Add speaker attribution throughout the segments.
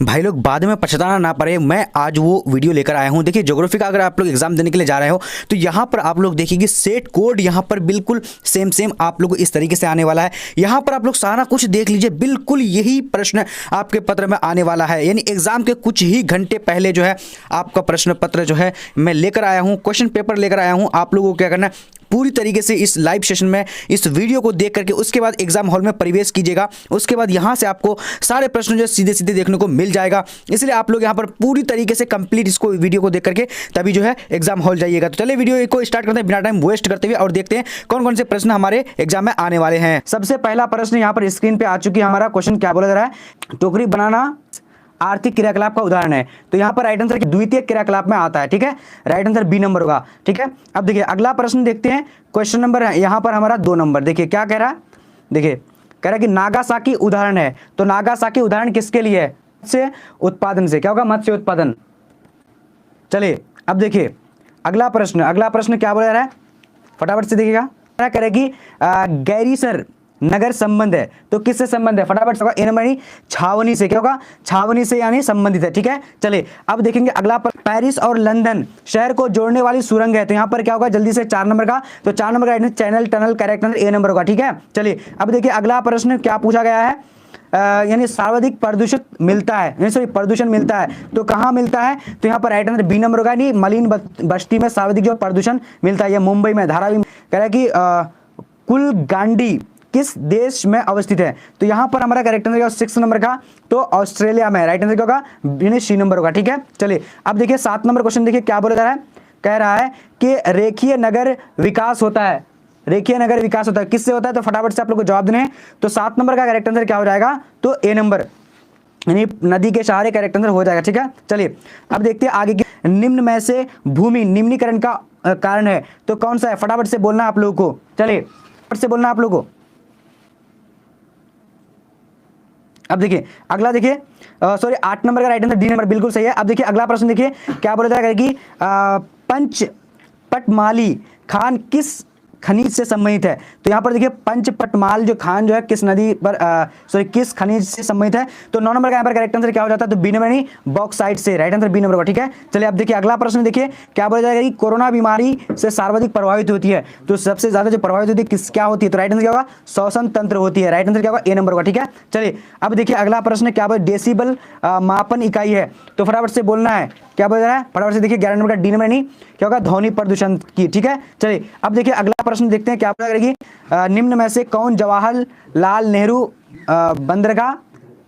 Speaker 1: भाई लोग बाद में पछताना ना पड़े, मैं आज वो वीडियो लेकर आया हूँ। देखिए ज्योग्राफी का अगर आप लोग एग्जाम देने के लिए जा रहे हो तो यहाँ पर आप लोग देखिए सेट कोड यहाँ पर बिल्कुल सेम आप लोगों को इस तरीके से आने वाला है। यहाँ पर आप लोग सारा कुछ देख लीजिए, बिल्कुल यही प्रश्न आपके पत्र में आने वाला है। यानी एग्जाम के कुछ ही घंटे पहले जो है आपका प्रश्न पत्र जो है मैं लेकर आया हूँ, क्वेश्चन पेपर लेकर आया हूँ। आप लोगों को क्या करना है, पूरी तरीके से इस लाइव सेशन में इस वीडियो को देख करके उसके बाद एग्जाम हॉल में प्रवेश कीजिएगा। उसके बाद यहाँ से आपको सारे प्रश्न जो सीधे सीधे देखने को मिल जाएगा। इसलिए आप लोग यहाँ पर पूरी तरीके से कंप्लीट इसको वीडियो को देख करके तभी जो है एग्जाम हॉल जाइएगा। तो चलिए वीडियो को स्टार्ट करते हैं बिना टाइम वेस्ट करते हुए और देखते हैं कौन कौन से प्रश्न हमारे एग्जाम में आने वाले हैं। सबसे पहला प्रश्न यहाँ पर स्क्रीन पे आ चुकी है। हमारा क्वेश्चन क्या बोला जा रहा है, टोकरी बनाना आर्थिक क्रियाकलाप का उदाहरण है। तो यहाँ पर राइट आंसर द्वितीय क्रियाकलाप में आता है। ठीक है, राइट आंसर बी नंबर होगा। ठीक है, अब देखिए अगला प्रश्न देखते हैं। क्वेश्चन नंबर है यहाँ पर हमारा 2 नंबर। देखिए क्या कह रहा है, देखिए कह रहा है कि नागासाकी उदाहरण है। तो नागासाकी उदाहरण किसके लिए है, मत्स्य उत्पादन से। क्या होगा, मत्स्य उत्पादन। चलिए अब देखिए अगला प्रश्न क्या बोला जा रहा है, फटाफट से देखिएगा। क्या करेगी, गैरीसर नगर संबंध है। तो किससे संबंध है, फटाफट से ए नंबर यानी छावनी से। क्या होगा, छावनी से यानी संबंधित है। ठीक है, चलिए अब देखेंगे अगला पेरिस और लंदन शहर को जोड़ने वाली सुरंग है। तो यहाँ पर क्या होगा, जल्दी से 4 नंबर का। तो 4 नंबर का channel tunnel correct answer A number होगा। ठीक है, चलिए अब देखिए अगला प्रश्न क्या पूछा गया है, यानी सर्वाधिक प्रदूषित मिलता है, सॉरी प्रदूषण मिलता है। तो कहाँ मिलता है, तो यहाँ पर राइट आंसर बी नंबर होगा। यानी मलिन बस्ती में सर्वाधिक जो प्रदूषण मिलता है, यह मुंबई में धारावी कह रहा है कि कुलगांडी किस देश में अवस्थित है। तो यहाँ पर हमारा करेक्ट आंसर 6 नंबर का, तो ऑस्ट्रेलिया में। राइट आंसर क्या होगा, सी नंबर होगा। ठीक है, चलिए अब देखिए 7 नंबर क्वेश्चन देखिए क्या बोला जा रहा है, कह रहा है कि रेखीय नगर विकास होता है। रेखीय नगर विकास होता है किससे होता है, तो फटाफट से आप लोग को जवाब देने हैं। तो 7 नंबर का करेक्ट आंसर क्या हो जाएगा, तो ए नंबर यानी नदी के सहारे करेक्ट आंसर हो जाएगा। ठीक है, चलिए अब देखते हैं आगे के। निम्न में से भूमि निम्नीकरण का कारण है। तो कौन सा है, फटाफट से बोलना आप लोगों को। चलिए फटाफट से बोलना आप लोगों को। अब देखिए अगला, देखिए सॉरी 8 नंबर का राइट आंसर डी नंबर बिल्कुल सही है। अब देखिए अगला प्रश्न देखिए क्या बोला जाएगा कि पंचपटमाली खान किस खनिज से संबंधित है। तो यहाँ पर देखिए पंचपटमाल जो खान जो है किस नदी पर सॉरी किस खनिज से संबंधित है। तो 9 नंबर का यहाँ पर करेक्ट आंसर क्या हो जाता है, तो बी नंबर यानी बॉक्साइट से। राइट आंसर बी नंबर होगा। ठीक है, चलिए अब देखिए अगला प्रश्न देखिए क्या बोला जाएगा कि कोरोना बीमारी से सर्वाधिक प्रभावित होती है। तो सबसे ज्यादा जो प्रभावित होती है किस क्या होती है, तो राइट आंसर क्या होगा, श्वसन तंत्र होती है। राइट आंसर क्या होगा, ए नंबर होगा। ठीक है, चलिए अब देखिए अगला प्रश्न क्या बोला, डेसिबल मापन इकाई है। तो फटाफट से बोलना है क्या बोल रहा है, फटाफट से देखिए 11 नंबर का डी नंबर नहीं क्या होगा, ध्वनि प्रदूषण की। ठीक है, चलिए अब देखिए अगला प्रश्न देखते हैं क्या करेगी, निम्न में से कौन जवाहरलाल नेहरू बंदरगाह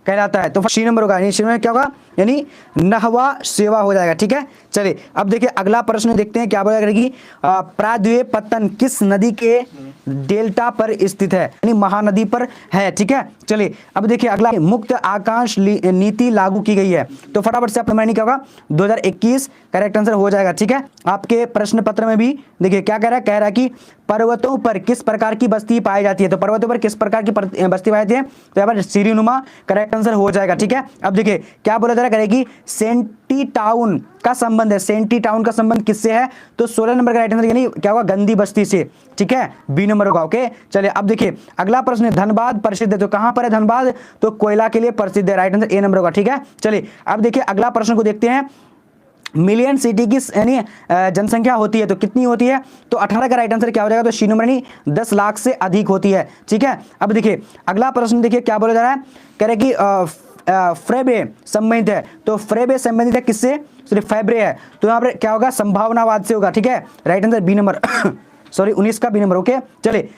Speaker 1: कहलाता है। तो सी नंबर होगा, क्या होगा, यानी नहवा सेवा हो जाएगा। ठीक है, चलिए अब देखिए अगला प्रश्न देखते हैं क्या बोला करेगी, प्राद्वीप पत्तन किस नदी के डेल्टा पर स्थित है, यानी महानदी पर है। ठीक है, चलिए अब देखिए अगला, मुक्त आकाश नीति लागू की गई है। तो फटाफट से आपने क्या होगा, 2021 करेक्ट आंसर हो जाएगा। ठीक है, आपके प्रश्न पत्र में भी देखिए क्या कह रहा है कि पर्वतों पर किस प्रकार की बस्ती पाई जाती है। तो पर्वतों पर किस प्रकार की बस्ती पाई जाती है, तो यहाँ पर सीढ़ीनुमा करेक्ट आंसर हो जाएगा। ठीक है, अब देखिए क्या बोला जा रहा करेगी, सेंटी टाउन का संबंध है। सेंटी टाउन का संबंध किससे है, तो 16 नंबर का राइट आंसर यानी क्या होगा, गंदी बस्ती से। ठीक है, बी नंबर होगा। ओके, चलिए अब देखिए अगला प्रश्न, धनबाद प्रसिद्ध है। तो कहां पर है धनबाद, तो कोयला के लिए प्रसिद्ध है। राइट आंसर ए नंबर होगा। ठीक है, चलिए अब देखिए अगला प्रश्न को देखते हैं, मिलियन सिटी की यानी जनसंख्या होती है तो कितनी होती है, तो 18 का राइट आंसर क्या हो जाएगा, तो सी नंबर यानी 10 लाख से अधिक होती है। ठीक है, अब देखिए अगला प्रश्न देखिए क्या बोला जा रहा है, कह रहे कि फ्रेबे संबंधित है। तो फ्रेबे संबंधित है किससे, सिर्फ फैब्रे है। तो यहाँ पर क्या होगा, संभावनावाद से होगा। ठीक है, right answer b number sorry 19 का बी नंबर। ओके, चलिए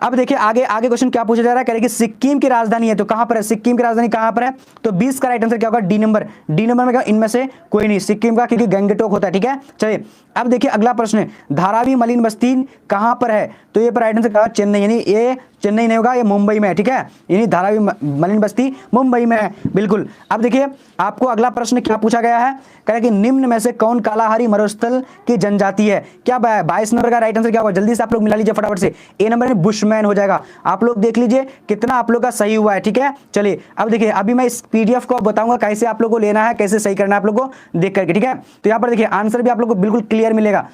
Speaker 1: अब देखिए आगे क्वेश्चन क्या पूछा जा रहा है, कह रहे कि सिक्किम की राजधानी है। तो कहां पर है, सिक्किम की राजधानी कहां पर है, तो 20 का राइट आंसर क्या होगा, डी नंबर। डी नंबर में क्या, इनमें से कोई नहीं, सिक्किम का, क्योंकि गंगटोक होता है। ठीक है, चलिए अब देखिए अगला प्रश्न, धारावी मलिन बस्ती कहां पर है। तो ये पर राइट आंसर क्या, चेन्नई, यानी ये चेन्नई नहीं होगा, ये मुंबई में है। ठीक है, यानी धारावी मलिन बस्ती मुंबई में है, बिल्कुल। अब देखिए आपको अगला प्रश्न क्या पूछा गया है, कह रहे कि निम्न में से कौन कालाहारी मरुस्थल की जनजाति है। क्या 22 नंबर का राइट आंसर क्या होगा, जल्दी से आप लोग मिला लीजिए फटाफट से। ए नंबर में बुशमैन हो जाएगा। आप लोग देख लीजिए कितना आप लोग का सही हुआ है। ठीक है, चलिए अब देखिए अभी मैं इस पीडीएफ को बताऊंगा कैसे आप लोग को लेना है, कैसे सही करना है आप लोग को देख करके। ठीक है, तो यहाँ पर देखिए आंसर भी आप लोग को बिल्कुल क्लियर मिलेगा।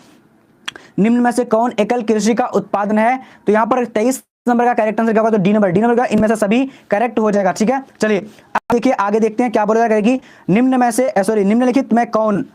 Speaker 1: निम्न में से कौन एकल कृषि का उत्पादन है, तो यहाँ पर 23 नंबर का करेक्ट आंसर क्या होगा, तो डी नंबर, डी नंबर का इनमें से सभी करेक्ट हो जाएगा। ठीक है, चलिए अब देखिए आगे देखते हैं क्या बोला जाएगा कि निम्न में से सॉरी निम्नलिखित में कौन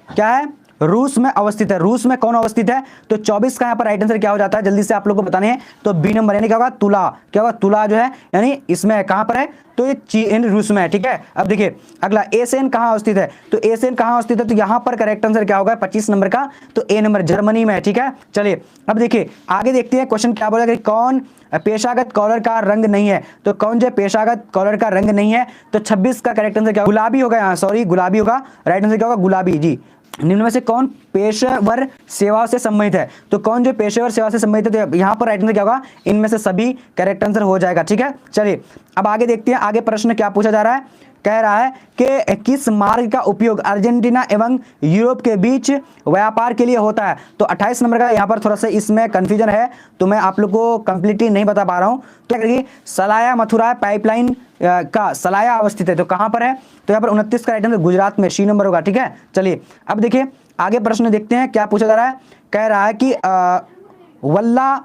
Speaker 1: क्या है रूस में अवस्थित है, रूस में कौन अवस्थित है, तो 24 का यहाँ पर राइट आंसर क्या हो जाता है, जल्दी से आप लोग को बताने हैं, तो बी नंबर यानी क्या होगा तुला, क्या होगा तुला जो है यानी इसमें कहां पर है, तो ये रूस में है। ठीक है, अब देखिए अगला एशियन कहां अवस्थित है, तो एशियन कहां अवस्थित है, तो यहां पर करेक्ट आंसर क्या होगा 25 नंबर का, तो ए नंबर जर्मनी में है। ठीक है, चलिए अब देखिए आगे देखते हैं क्वेश्चन क्या बोला कि कौन पेशागत कॉलर का रंग नहीं है, तो कौन जो पेशागत कॉलर का रंग नहीं है, तो 26 का करेक्ट आंसर क्या होगा, गुलाबी होगा, यहाँ सॉरी गुलाबी होगा, राइट आंसर क्या होगा गुलाबी। जी, निम्न में से कौन पेशेवर सेवा से संबंधित है, तो कौन जो पेशेवर सेवा से संबंधित है, तो यहां पर राइट आंसर क्या होगा, इनमें से सभी करेक्ट आंसर हो जाएगा। ठीक है, चलिए अब आगे देखते हैं आगे प्रश्न क्या पूछा जा रहा है, कह रहा है कि किस मार्ग का उपयोग अर्जेंटीना एवं यूरोप के बीच व्यापार के लिए होता है, तो 28 नंबर का यहाँ पर थोड़ा सा इसमें कंफ्यूजन है, तो मैं आप लोग को कंप्लीटली नहीं बता पा रहा हूँ। क्या करिए सलाया मथुरा पाइपलाइन का सलाया अवस्थित है, तो कहां पर है, तो यहाँ पर 29 का राइट आंसर गुजरात में, सी नंबर होगा। ठीक है, चलिए अब देखिए आगे प्रश्न देखते हैं क्या पूछा जा रहा है, कह रहा है कि वल्ला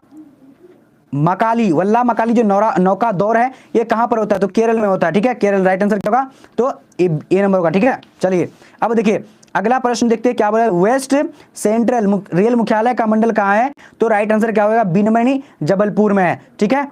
Speaker 1: मकाली जो नौका दौर है ये कहां पर होता है, तो केरल में होता है। ठीक है, केरल राइट आंसर क्या होगा, तो ए नंबर होगा। ठीक है, चलिए अब देखिए अगला प्रश्न देखते हैं क्या बोला, वेस्ट सेंट्रल रेल मुख्यालय का मंडल कहां है, तो राइट आंसर क्या होगा बी नंबर यानी जबलपुर में है। ठीक है,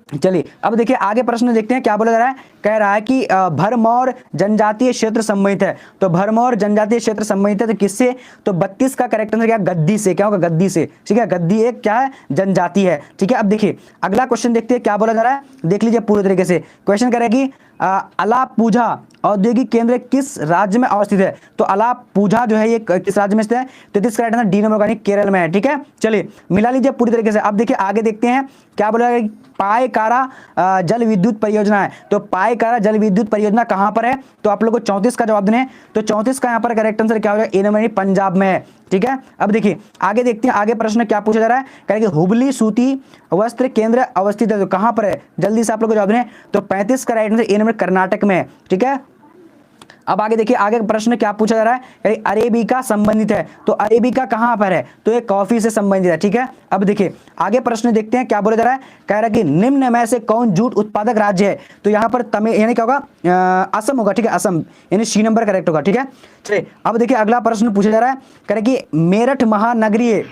Speaker 1: चलिए अब देखिए आगे प्रश्न देखते हैं क्या बोला जा रहा है, कह रहा है कि भरमौर जनजातीय क्षेत्र संबंधित है, तो भरमौर जनजातीय क्षेत्र संबंधित है तो किससे, तो 32 का करेक्ट आंसर क्या गद्दी से, क्या होगा गद्दी से। ठीक है, गद्दी एक क्या है जनजाति है। ठीक है, अब देखिए अगला क्वेश्चन देखते हैं क्या बोला जा रहा है, देख लीजिए पूरे तरीके से क्वेश्चन करेगी अलापूझा औद्योगिक केंद्र किस राज्य में अवस्थित है, तो अलापूझा जो है ये किस राज्य में स्थित है, तो इसका राइट आंसर डी नंबर यानी केरल में है। ठीक है, चलिए मिला लीजिए पूरी तरीके से। अब देखिए आगे देखते हैं क्या बोला है, पायकारा जल विद्युत परियोजना है, तो पायकारा जल विद्युत परियोजना कहां पर है, तो आप लोग को 34 का जवाब देना है, तो 34 का यहां पर करेक्ट आंसर क्या हो जाएगा ए नंबर पंजाब में है। ठीक है, अब देखिए आगे देखते हैं आगे प्रश्न क्या पूछा जा रहा है, कहेंगे हुबली सूती वस्त्र केंद्र अवस्थित है, तो कहां पर है, जल्दी से आप लोग को जवाब देना है, तो 35 का right answer A number Karnataka में है। ठीक है, अब आगे देखिए आगे प्रश्न क्या पूछा जा रहा है, अरेबिका संबंधित है, तो अरेबिका कहां पर है, तो ये कॉफी से संबंधित है। ठीक है, अब देखिए आगे प्रश्न देखते हैं क्या बोला जा रहा है, कह रहा है कि निम्न में से कौन जूट उत्पादक राज्य है, तो यहां पर तमिल यानी क्या होगा असम होगा। ठीक है, असम यानी सी नंबर करेक्ट होगा। ठीक है, चलिए अब देखिए अगला प्रश्न पूछा जा रहा है, कह रहा है कि मेरठ महानगरीय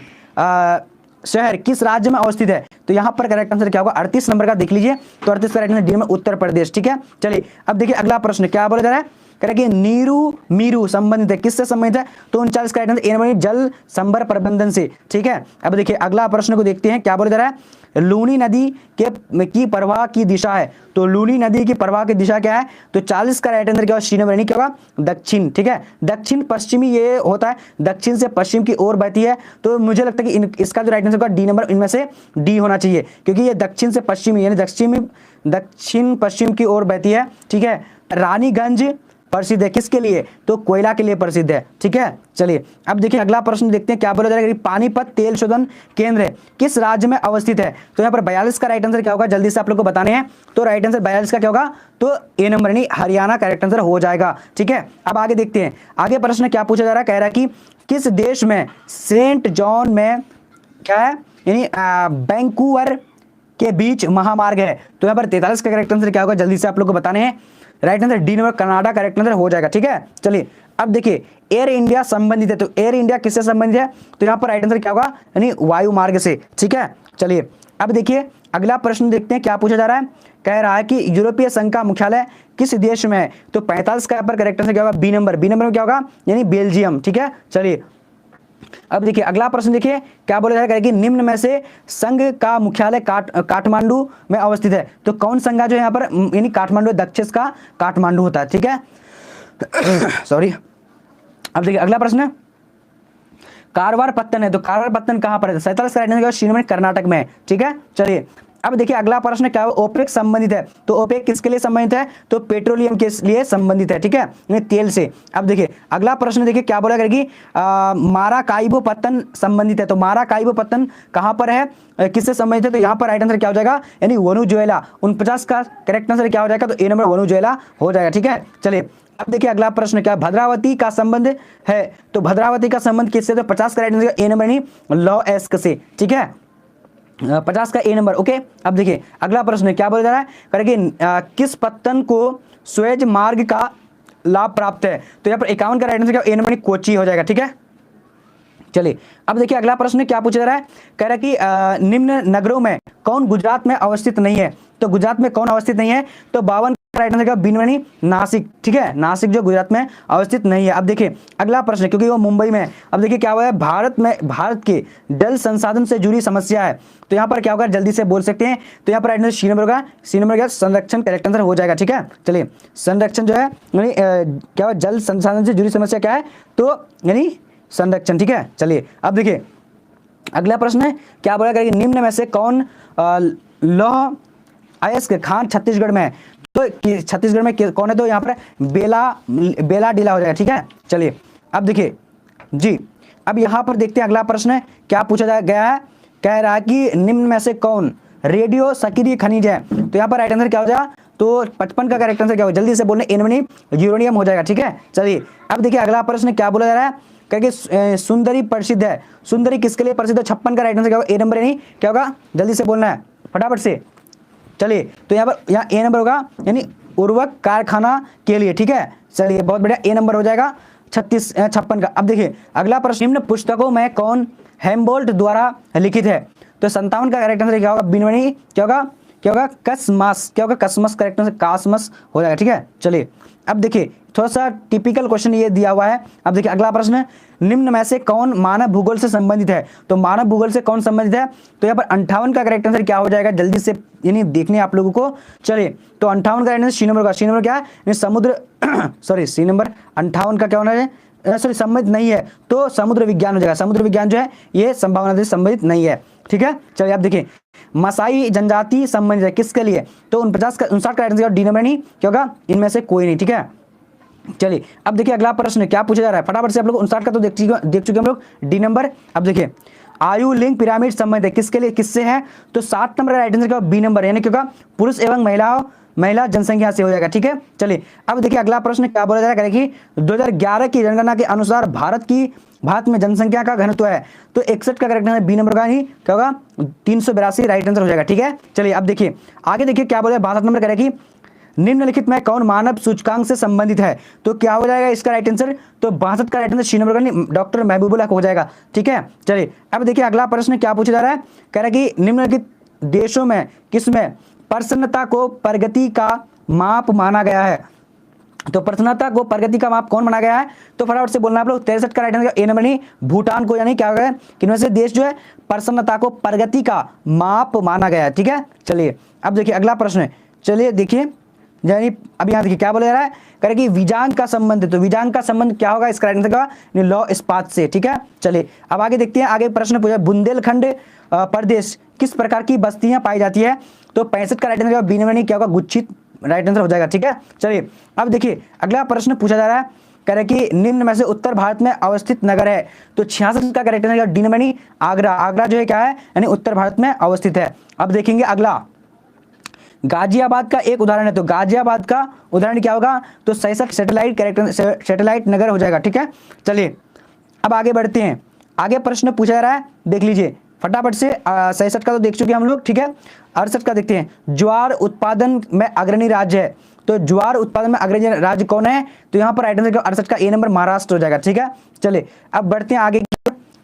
Speaker 1: शहर किस राज्य में अवस्थित है, तो यहां पर करेक्ट आंसर क्या होगा 38 नंबर का देख लीजिए, तो 38 का राइट आंसर डी में उत्तर प्रदेश। ठीक है, चलिए अब देखिए अगला प्रश्न क्या बोला जा रहा है, करेंगे नीरू मीरू संबंधित है, किससे संबंधित है, तो 39 का राइट आंसर ए नंबर जल संभर प्रबंधन से। ठीक है, अब देखिए अगला प्रश्न को देखते हैं क्या बोला जा रहा है, लूनी नदी की प्रवाह की दिशा है, तो लूनी नदी की प्रवाह की दिशा क्या है, तो 40 का राइट आंसर क्या होगा सी नंबर यानी क्या होगा दक्षिण। ठीक है, दक्षिण पश्चिमी ये होता है, दक्षिण से पश्चिम की ओर बहती है, तो मुझे लगता है कि इसका जो राइट आंसर होगा डी नंबर इनमें से डी होना चाहिए, क्योंकि ये दक्षिण से पश्चिमी यानी दक्षिण पश्चिम की ओर बहती है। ठीक है, रानीगंज प्रसिद्ध है किसके लिए, तो कोयला के लिए प्रसिद्ध है। ठीक है, चलिए अब देखिए अगला प्रश्न देखते हैं क्या बोला जाएगा, पानीपत तेल शोधन केंद्र किस राज्य में अवस्थित है, तो यहाँ पर 42 का राइट आंसर क्या होगा, जल्दी से आप लोग को बताने हैं, तो राइट आंसर 42 का क्या होगा, तो ए नंबर यानी हरियाणा करेक्ट आंसर हो जाएगा। ठीक है, अब आगे देखते हैं आगे प्रश्न क्या पूछा जा रहा है, कह रहा है कि किस देश में सेंट जॉन में क्या है यानी वैंकूवर के बीच महामार्ग है, तो यहाँ पर 43 का करेक्ट आंसर क्या होगा, जल्दी से आप लोग को बताने हैं, right answer D number Canada correct answer हो जाएगा। ठीक है, चलिए अब देखिए एयर इंडिया संबंधित है, तो एयर इंडिया किससे संबंधित है, तो यहाँ पर राइट आंसर क्या होगा यानी वायु मार्ग से। ठीक है, चलिए अब देखिए अगला प्रश्न देखते हैं क्या पूछा जा रहा है, कह रहा है कि यूरोपीय संघ का मुख्यालय किस देश में है, तो 45 का यहाँ पर करेक्ट आंसर क्या होगा बी नंबर में क्या होगा यानी बेल्जियम। ठीक है, चलिए अब देखिए अगला प्रश्न देखिए क्या बोला जाएगा कि निम्न में से संघ का मुख्यालय काठमांडू में अवस्थित है, तो कौन संघ जो है यहाँ पर यानी काठमांडू दक्षिण का काठमांडू होता है। ठीक है, सॉरी। अब देखिए अगला प्रश्न कारवार पत्तन है, तो कारवार पत्तन कहां पर है, 47 का राइट आंसर श्रीनगर कर्नाटक में। ठीक है, चलिए अब देखिए अगला प्रश्न क्या है, ओपेक संबंधित है, तो ओपेक किसके लिए संबंधित है, तो पेट्रोलियम के लिए संबंधित है। ठीक है, यानी तेल से। अब देखिए अगला प्रश्न देखिए क्या बोला करेगी, माराकाइबो पत्तन संबंधित है, तो माराकाइबो पत्तन कहां पर है, किससे संबंधित है, तो यहाँ पर राइट आंसर क्या हो जाएगा यानी वेनेजुएला। 49 का करेक्ट आंसर क्या हो जाएगा, तो ए नंबर वेनेजुएला हो जाएगा। ठीक है, चलिए अब देखिए अगला प्रश्न क्या, भद्रावती का संबंध है, तो भद्रावती का संबंध किससे, तो 50 का राइट आंसर ए नंबर नहीं लॉ एस्क से। ठीक है, 50 का ए नंबर। ओके, अब देखिए अगला प्रश्न है, क्या बोला जा रहा है, करेंगे किस पत्तन को सुएज मार्ग का लाभ प्राप्त है। तो यहाँ पर 51 का राइट आंसर क्या, ए नंबर कोची हो जाएगा। ठीक है, चलिए अब देखिए अगला प्रश्न क्या पूछा जा रहा है, कह रहा है कि निम्न नगरों में कौन गुजरात में अवस्थित नहीं है। तो गुजरात में कौन अवस्थित नहीं है, तो 52 का राइट आंसर क्या, बिनवनी नासिक। ठीक है, नासिक जो गुजरात में अवस्थित नहीं है। अब देखिए अगला प्रश्न, क्योंकि वो मुंबई में है। अब देखिए क्या हुआ है, भारत के जल संसाधन से जुड़ी समस्या है। तो यहाँ पर क्या होगा, जल्दी से बोल सकते हैं। तो यहाँ पर राइट आंसर सी नंबर होगा, सी नंबर क्या, संरक्षण करेक्ट आंसर हो जाएगा। ठीक है, चलिए संरक्षण जो है यानी क्या हुआ, जल संसाधन से जुड़ी समस्या क्या है, तो यानी संरक्षण। ठीक है, चलिए अब देखिए अगला प्रश्न है, क्या बोला करेगी, निम्न में से कौन लौह अयस्क खान छत्तीसगढ़ में है। तो छत्तीसगढ़ में कौन है, तो यहाँ पर बेला डीला हो जाएगा। ठीक है, चलिए अब देखिए जी, अब यहाँ पर देखते हैं अगला प्रश्न है, क्या पूछा गया है, कह रहा है कि निम्न में से कौन रेडियो सक्रिय खनिज है। तो यहाँ पर राइट आंसर क्या हो जाएगा, तो 55 का करेक्ट आंसर क्या होगा, जल्दी से बोलने, एनमनी यूरेनियम हो जाएगा। ठीक है, चलिए अब देखिए अगला प्रश्न क्या बोला जा रहा है, क्योंकि सुंदरी प्रसिद्ध है। सुंदरी किसके लिए प्रसिद्ध है, 56 का राइट आंसर क्या होगा, ए नंबर यानी क्या होगा, जल्दी से बोलना है फटाफट से। चलिए तो यहाँ ए नंबर होगा, यानी उर्वरक कारखाना के लिए। ठीक है, चलिए बहुत बढ़िया, ए नंबर हो जाएगा 56 का। अब देखिए अगला प्रश्न, निम्न पुस्तकों में कौन हेम्बोल्ट द्वारा लिखित है। तो 57 का करेक्ट आंसर क्या होगा, बिनवनी क्या होगा कसमस, क्या होगा कसमस, करेक्ट आंसर कासमस हो जाएगा। ठीक है, चलिए अब देखिए थोड़ा सा टिपिकल क्वेश्चन ये दिया हुआ है। अब देखिए अगला प्रश्न, निम्न में से कौन मानव भूगोल से संबंधित है। तो मानव भूगोल से कौन संबंधित है, तो यहाँ पर 58 का करेक्ट आंसर क्या हो जाएगा, जल्दी से यानी देखने आप लोगों को। चलिए तो 58 का आंसर सी नंबर का, सी नंबर क्या है, समुद्र सॉरी सी नंबर 58 का क्या होना है, सॉरी संबंधित नहीं है, तो समुद्र विज्ञान हो जाएगा। समुद्र विज्ञान जो है ये संभावना से संबंधित नहीं है। ठीक है, चलिए आप देखिए मसाई जनजाति संबंधित है किसके लिए, तो 59 का आंसर डी नंबर नहीं, क्या होगा, इनमें से कोई नहीं। ठीक है, चलिए अब देखिए अगला प्रश्न क्या पूछा जा रहा है, फटाफट से आप लोग 59 का तो देख चुके हम लोग, डी नंबर। अब देखिए आयु लिंग पिरामिड संबंध है किसके लिए, किससे है, तो 7 नंबर का राइट आंसर क्या, बी नंबर, यानी क्या होगा, पुरुष एवं महिला जनसंख्या से हो जाएगा। ठीक है, चलिए अब देखिए अगला प्रश्न क्या बोला जा रहा है कि 2011 की जनगणना के अनुसार भारत में जनसंख्या का घनत्व है, तो 61 का करेक्ट आंसर बी नंबर का ही क्या होगा, 382 राइट आंसर हो जाएगा। ठीक है, चलिए अब देखिए आगे देखिए क्या बोला, 62 नंबर करेगी, निम्नलिखित में कौन मानव सूचकांक से संबंधित है। तो क्या हो जाएगा इसका राइट आंसर, तो 62 का राइट आंसर सी नंबर का डॉक्टर महबूबुल हक हो जाएगा। ठीक है, चलिए अब देखिए अगला प्रश्न क्या पूछा जा रहा है, कह रहा है कि निम्नलिखित देशों में किसमें प्रसन्नता को प्रगति का माप माना गया है। तो प्रसन्नता को प्रगति का माप कौन माना गया है, तो फटाफट से बोलना आप लोग, 63 का राइट आंसर ए नंबर नहीं, भूटान को, यानी क्या होगा, किनमें से देश जो है प्रसन्नता को प्रगति का माप माना गया है। ठीक है, चलिए अब देखिए अगला प्रश्न है, चलिए देखिए यानी अब यहाँ देखिए क्या बोला जा रहा है, कह कि विजांग का संबंध, तो विजांग का संबंध क्या होगा, इसका राइट आंसर का लौ इस्पात से। ठीक है, चलिए अब आगे देखते हैं, आगे प्रश्न पूछा, बुंदेलखंड प्रदेश किस प्रकार की बस्तियां पाई जाती है। तो 65 का राइट आंसर बी नंबर नहीं, क्या होगा, गुच्छित राइट आंसर हो जाएगा। ठीक है, चलिए अब देखिए अगला प्रश्न पूछा जा रहा है, कह रहे कि निम्न में से उत्तर भारत में अवस्थित नगर है। तो 66 का करेक्ट आंसर डी नंबर नहीं, आगरा। आगरा जो है क्या है, यानी उत्तर भारत में अवस्थित है। अब देखेंगे अगला गाजियाबाद का एक उदाहरण है, तो गाजियाबाद का उदाहरण क्या होगा, तो 66 सैटेलाइट नगर हो जाएगा। ठीक है, चलिए अब आगे बढ़ते हैं, आगे प्रश्न पूछा जा रहा है, देख लीजिए फटाफट से। 67 का तो देख चुके हम लोग। ठीक है, 68 का देखते हैं, ज्वार उत्पादन में अग्रणी राज्य है। तो ज्वार उत्पादन में अग्रणी राज्य कौन है, तो यहाँ पर राइट आंसर 68 का ए नंबर महाराष्ट्र हो जाएगा। ठीक है, चलिए अब बढ़ते हैं आगे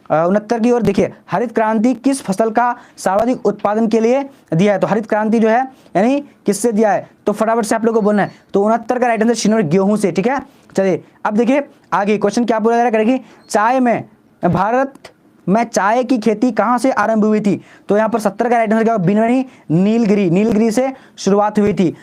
Speaker 1: 69 की ओर। देखिए हरित क्रांति किस फसल का सर्वाधिक उत्पादन के लिए दिया है। तो हरित क्रांति जो है यानी किससे दिया है, तो फटाफट से आप लोगों को बोलना है। तो 69 का राइट आंसर सी नंबर गेहूं से। ठीक है, चलिए अब देखिए आगे क्वेश्चन क्या बोला जा रहा है, चाय में भारत में चाय की खेती कहां से आरंभ हुई थी। तो यहाँ पर 70 का राइट आंसर क्या, नीलगिरी से शुरुआत हुई थी।